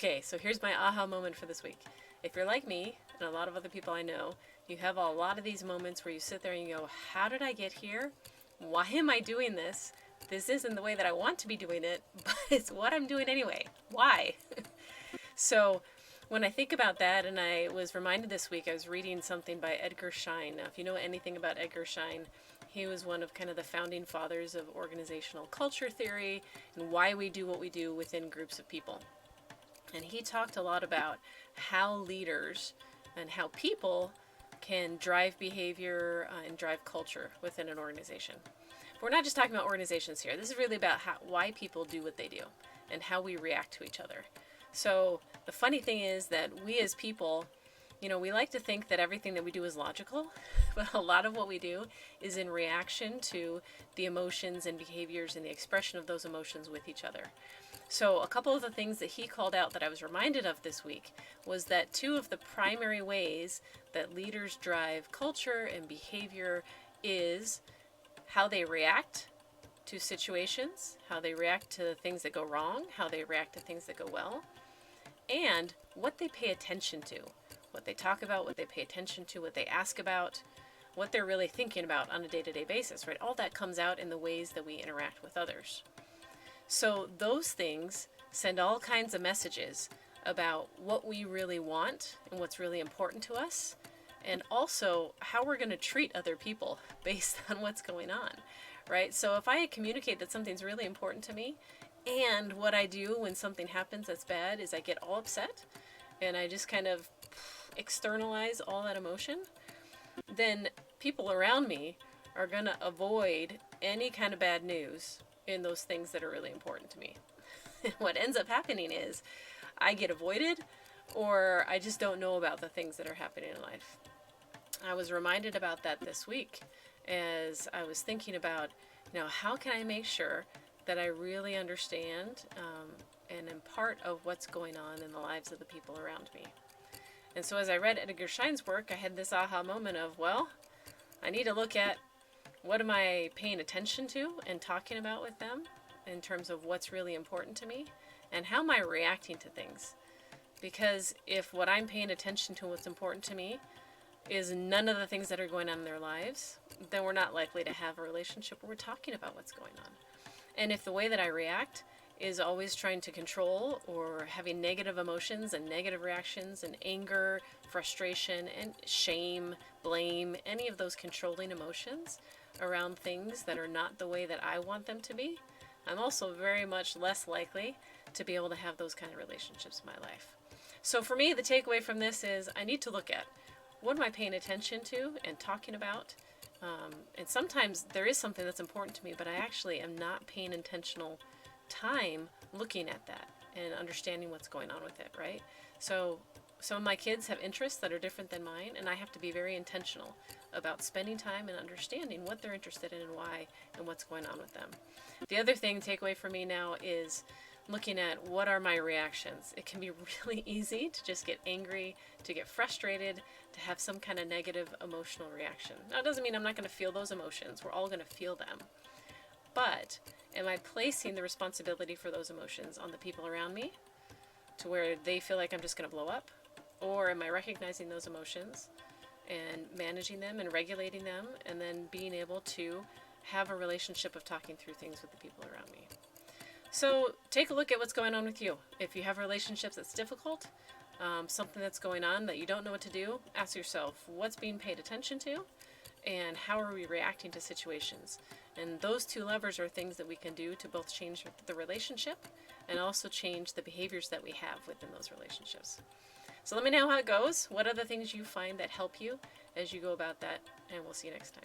Okay, so here's my aha moment for this week. If you're like me, and a lot of other people I know, you have a lot of these moments where you sit there and you go, how did I get here? Why am I doing this? This isn't the way that I want to be doing it, but it's what I'm doing anyway. Why? So when I think about that, and I was reminded this week, I was reading something by Edgar Schein. Now, if you know anything about Edgar Schein, he was one of kind of the founding fathers of organizational culture theory and why we do what we do within groups of people. And he talked a lot about how leaders and how people can drive behavior and drive culture within an organization. But we're not just talking about organizations here. This is really about why people do what they do and how we react to each other. So the funny thing is that we as people, we like to think that everything that we do is logical, but a lot of what we do is in reaction to the emotions and behaviors and the expression of those emotions with each other. So a couple of the things that he called out that I was reminded of this week was that two of the primary ways that leaders drive culture and behavior is how they react to situations, how they react to things that go wrong, how they react to things that go well, and what they pay attention to, what they talk about, what they pay attention to, what they ask about, what they're really thinking about on a day-to-day basis, right? All that comes out in the ways that we interact with others. So those things send all kinds of messages about what we really want and what's really important to us, and also how we're going to treat other people based on what's going on, right? So if I communicate that something's really important to me, and what I do when something happens that's bad is I get all upset and I just kind of externalize all that emotion, then people around me are going to avoid any kind of bad news in those things that are really important to me. What ends up happening is I get avoided, or I just don't know about the things that are happening in life. I was reminded about that this week as I was thinking about, how can I make sure that I really understand and am part of what's going on in the lives of the people around me. And so as I read Edgar Schein's work, I had this aha moment of, I need to look at what am I paying attention to and talking about with them in terms of what's really important to me, and how am I reacting to things. Because if what I'm paying attention to, what's important to me, is none of the things that are going on in their lives, then we're not likely to have a relationship where we're talking about what's going on. And if the way that I react is always trying to control or having negative emotions and negative reactions and anger, frustration, and shame, blame, any of those controlling emotions around things that are not the way that I want them to be, I'm also very much less likely to be able to have those kind of relationships in my life. So for me, the takeaway from this is I need to look at what am I paying attention to and talking about. And sometimes there is something that's important to me, but I actually am not paying intentional time looking at that and understanding what's going on with it, right? So some of my kids have interests that are different than mine, and I have to be very intentional about spending time and understanding what they're interested in and why and what's going on with them. The other thing, takeaway for me now, is looking at what are my reactions. It can be really easy to just get angry, to get frustrated, to have some kind of negative emotional reaction. Now, it doesn't mean I'm not going to feel those emotions. We're all going to feel them. But am I placing the responsibility for those emotions on the people around me to where they feel like I'm just going to blow up? Or am I recognizing those emotions and managing them and regulating them, and then being able to have a relationship of talking through things with the people around me? So take a look at what's going on with you. If you have relationships that's difficult, something that's going on that you don't know what to do, ask yourself, what's being paid attention to, and how are we reacting to situations? And those two levers are things that we can do to both change the relationship and also change the behaviors that we have within those relationships. So let me know how it goes. What are the things you find that help you as you go about that? And we'll see you next time.